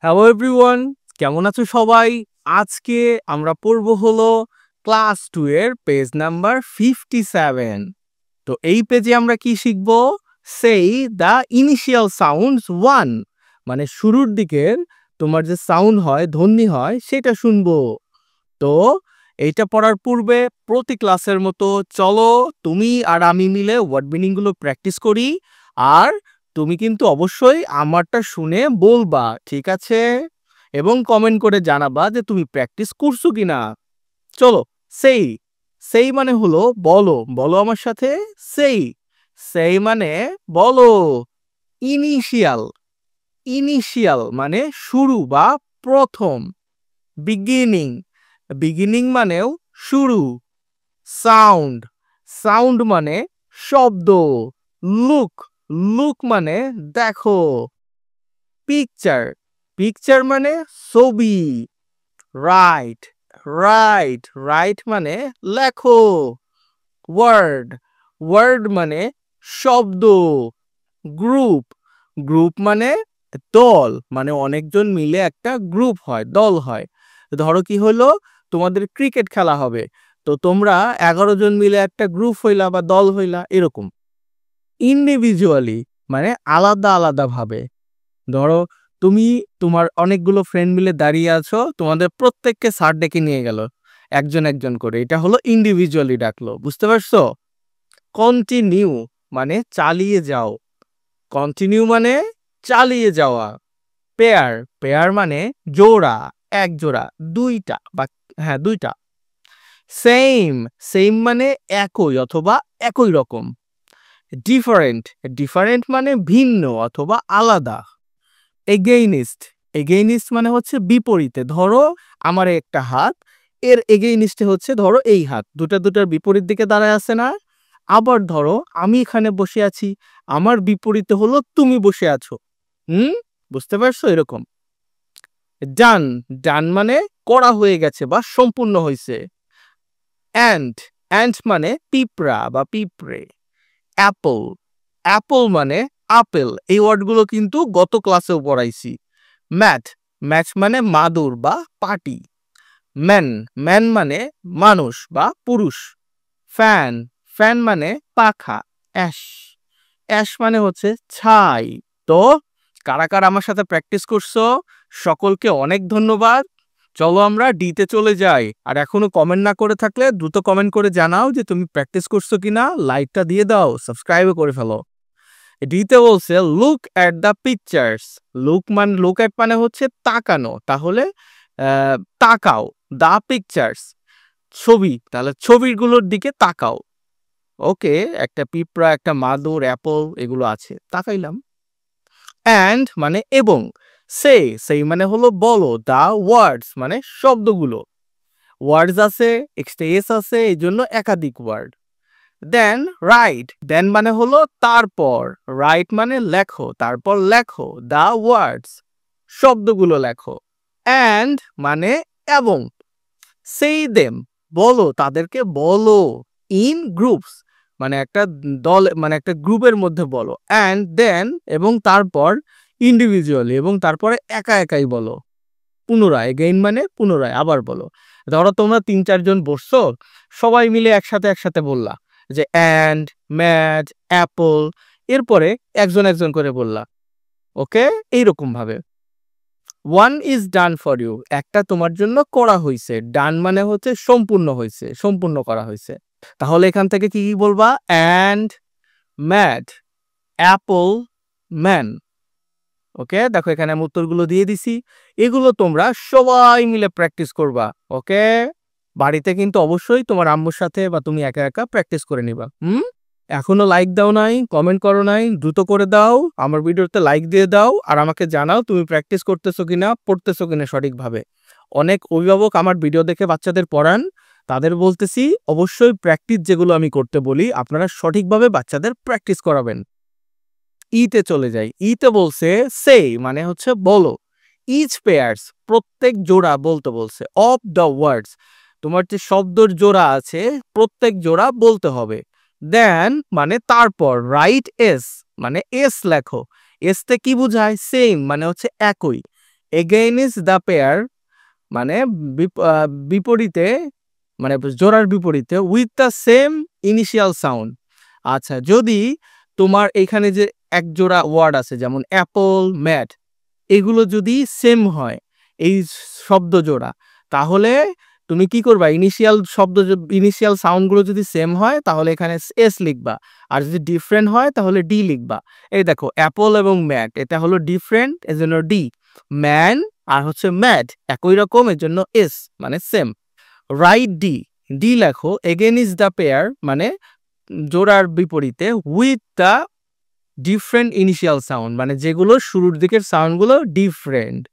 Hello everyone, কেমন আছো সবাই? আজকে আমরা পড়ব হলো ক্লাস 2 এর পেজ নাম্বার 57। তো এই পেজে আমরা কি শিখব? সেই দ্য ইনিশিয়াল সাউন্ডস 1, মানে শুরুর দিকের তোমার যে সাউন্ড হয়, ধ্বনি হয় সেটা শুনবো। তো এইটা পড়ার পূর্বে প্রতি ক্লাসের মতো চলো তুমি আর আমি মিলে ওয়ার্ড মিনিং গুলো প্র্যাকটিস করি। আর তুমি কিন্তু অবশ্যই আমারটা শুনে বলবা, ঠিক আছে? এবং কমেন্ট করে জানাবা যে তুমি প্র্যাকটিস করছো কিনা। চলো। সেই সেই মানে হলো বলো, বলো আমার সাথে। সেই সেই মানে বলো। ইনিশিয়াল ইনিশিয়াল মানে শুরু বা প্রথম। বিগিনিং বিগিনিং মানেও শুরু। সাউন্ড সাউন্ড মানে শব্দ। লুক লুক মানে দেখো। পিকচার পিকচার মানে ছবি। রাইট রাইট রাইট মানে লেখো। ওয়ার্ড ওয়ার্ড মানে শব্দ। গ্রুপ গ্রুপ মানে দল, মানে অনেকজন মিলে একটা গ্রুপ হয়, দল হয়। ধরো কি হলো, তোমাদের ক্রিকেট খেলা হবে, তো তোমরা 11 জন মিলে একটা গ্রুপ হইলা বা দল হইলা, এরকম। ইন্ডিভিজুয়ালি মানে আলাদা আলাদা ভাবে। ধরো তুমি তোমার অনেকগুলো ফ্রেন্ড মিলে দাঁড়িয়ে আছো, তোমাদের প্রত্যেককে স্যার ডেকে নিয়ে গেল একজন একজন করে, এটা হলো ইন্ডিভিজুয়ালি ডাকলো। বুঝতে পারছো? কন্টিনিউ মানে চালিয়ে যাও। কন্টিনিউ মানে চালিয়ে যাওয়া। পেয়ার পেয়ার মানে জোড়া, এক জোড়া, দুইটা বা হ্যাঁ দুইটা। সেম সেম মানে একই অথবা একই রকম। ডিফারেন্ট ডিফারেন্ট মানে ভিন্ন অথবা আলাদা। এগেইনিস্ট এগেইনিস্ট মানে হচ্ছে বিপরীতে। ধরো আমার একটা হাত, এর এগেইনিস্টে হচ্ছে ধরো এই হাত, দুটার বিপরীত দিকে দাঁড়ায় আছে না? আবার ধরো আমি এখানে বসে আছি, আমার বিপরীতে হলো তুমি বসে আছো। হুম, বুঝতে পারছো? এরকম। ডান ডান মানে করা হয়ে গেছে বা সম্পূর্ণ হয়েছে। অ্যান্ট অ্যান্ট মানে পিঁপড়া বা পিঁপড়ে। অ্যাপল অ্যাপল মানে আপেল। এই ওয়ার্ডগুলো কিন্তু গত ক্লাসেও পড়াইছি। ম্যাথ ম্যাথ মানে মাদুর বা পাটি। ম্যান ম্যান মানে মানুষ বা পুরুষ। ফ্যান ফ্যান মানে পাখা। অ্যাশ অ্যাশ মানে হচ্ছে ছাই। তো কারা কারা আমার সাথে প্র্যাকটিস করছো, সকলকে অনেক ধন্যবাদ। চলো আমরা ডিতে চলে যাই। আর এখনো কমেন্ট না করে থাকলে দ্রুত কমেন্ট করে জানাও যে তুমি প্র্যাকটিস করছো কিনা। লাইকটা দিয়ে দাও, সাবস্ক্রাইবও করে ফেলো। ডিতে বলছে look at the pictures. Look at মানে হচ্ছে তাকানো, তাহলে তাকাও। দ্য পিকচার্স ছবি, তাহলে ছবিগুলোর দিকে তাকাও। ওকে, একটা পিঁপড়া, একটা মাদুর, অ্যাপল এগুলো আছে, তাকাইলাম। অ্যান্ড মানে এবং। সেই মানে হলো বলো। দা ওয়ার্ডস মানে শব্দগুলো। ওয়ার্ডস আছে, এক্সট্রা এস আছে, এই জন্য একাধিক ওয়ার্ড। দেন রাইট দেন মানে হলো তারপর। রাইট মানে লেখো, তারপর লেখো দা ওয়ার্ডস, শব্দগুলো লেখো। অ্যান্ড মানে এবং। সেই দেম বলো, তাদেরকে বলো। ইন গ্রুপস মানে একটা দল, মানে একটা গ্রুপের মধ্যে বলো। অ্যান্ড দেন এবং তারপর ইন্ডিভিজুয়ালি এবং তারপরে একা একাই বলো। পুনরায় এগেইন মানে পুনরায় আবার বলো। ধরো তোমরা 3-4 জন বসছো, সবাই মিলে একসাথে একসাথে বললা যে অ্যান্ড, ম্যাট, অ্যাপল, এরপরে একজন একজন করে বললা। ওকে, এইরকম ভাবে। One is done for you, একটা তোমার জন্য করা হয়েছে। ডান মানে হচ্ছে সম্পূর্ণ হয়েছে, সম্পূর্ণ করা হয়েছে। তাহলে এখান থেকে কি কি বলবা? And, mat, apple, man. Okay, দেখো এখানে আমি উত্তরগুলো দিয়ে দিছি। এগুলো তোমরা সবাই মিলে প্র্যাকটিস করবা। ওকে, বাড়িতে কিন্তু অবশ্যই তোমার আম্মুর সাথে বা তুমি একা একা প্র্যাকটিস করে নিবা। এখনো লাইক দাও নাই, কমেন্ট করো নাই, দ্রুত করে দাও। আমার ভিডিওতে লাইক দিয়ে দাও আর আমাকে জানাও তুমি প্র্যাকটিস করতেছো কিনা, পড়তেছো কিনা সঠিকভাবে। অনেক অভিভাবক আমার ভিডিও দেখে বাচ্চাদের পড়ান, তাদের বলতেছি অবশ্যই প্র্যাকটিস যেগুলো আমি করতে বলি আপনারা সঠিকভাবে বাচ্চাদের প্র্যাকটিস করাবেন। ইতে চলে যাই। ইতে বলছে সে মানে হচ্ছে বলো। ইচ পেয়ার্স প্রত্যেক জোড়া বলতে বলছে। অফ দ্য ওয়ার্ডস তোমার যে শব্দের জোড়া আছে প্রত্যেক জোড়া বলতে হবে। দেন মানে তারপর। রাইট এস মানে এস লেখো। এসতে কি বোঝায়? সেম মানে হচ্ছে একই। এগেইনস্ট দ্য পেয়ার মানে বিপরীতে, মানে জোড়ার বিপরীতে, with the same initial sound. আচ্ছা, যদি তোমার এখানে যে এক জোড়া ওয়ার্ড আছে যেমন অ্যাপল, ম্যাট, এগুলো যদি সেম হয় এই শব্দ জোড়া, তাহলে তুমি কি করবা, ইনিশিয়াল সাউন্ডগুলো যদি সেম হয় তাহলে এখানে এস লিখবা, আর যদি ডিফারেন্ট হয় তাহলে ডি লিখবা। এই দেখো অ্যাপল এবং ম্যাট, এটা হলো ডিফারেন্ট, এজন্য ডি। ম্যান আর হচ্ছে ম্যাট একই রকম, এর জন্য এস মানে সেম। রাইট ডি, ডি লেখো এগেইনস্ট দ্য পেয়ার মানে জোড়ার বিপরীতে, with the different initial sound মানে যেগুলো শুরুর দিকের সাউন্ডগুলো different.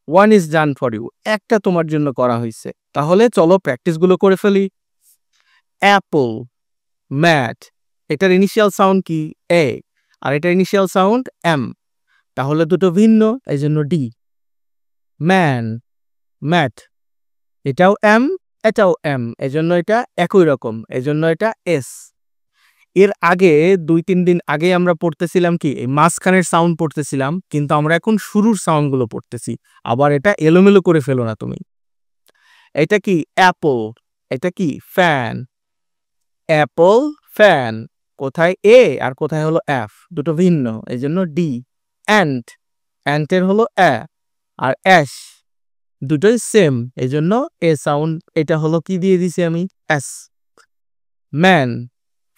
One is done for you, একটা তোমার জন্য করা হয়েছে। তাহলে চলো প্র্যাকটিসগুলো করে ফেলি। অ্যাপল, ম্যাট, এটার ইনিশিয়াল সাউন্ড কি এ, আর এটার ইনিশিয়াল সাউন্ড এম, তাহলে দুটো ভিন্ন, এই জন্য ডি। ম্যান, ম্যাট, এটাও এম, এটাও এম, এজন্য এটা একই রকম, এজন্য এটা এস। এর আগে 2-3 দিন আগে আমরা পড়তেছিলাম কি এই মাঝখানের সাউন্ড পড়তেছিলাম, কিন্তু আমরা এখন শুরুর সাউন্ডগুলো পড়তেছি। আবার এটা এলোমেলো করে ফেলো না তুমি। এটা কি অ্যাপল, এটা কি ফ্যান, অ্যাপল ফ্যান, কোথায় এ আর কোথায় হলো এফ, দুটো ভিন্ন, এই জন্য ডি। অ্যান্ট, অ্যান্টের হলো এ আর অ্যাশ, দুটোই সেম, এই জন্য এ সাউন্ড, এটা হলো কি দিয়ে দিছি আমি এস। ম্যান,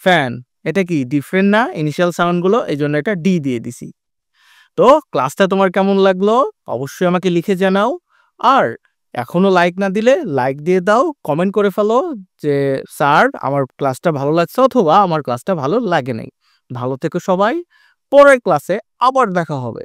ফ্যান, এটা কি ডিফারেন্ট না ইনিশিয়াল সাউন্ডগুলো, এই জন্য এটা ডি দিয়ে দিছি। তো ক্লাসটা তোমার কেমন লাগলো অবশ্যই আমাকে লিখে জানাও, আর এখনো লাইক না দিলে লাইক দিয়ে দাও, কমেন্ট করে ফেলো যে স্যার আমার ক্লাসটা ভালো লাগছে অথবা আমার ক্লাসটা ভালো লাগে নাই। ভালো থেকো সবাই, পরের ক্লাসে আবার দেখা হবে।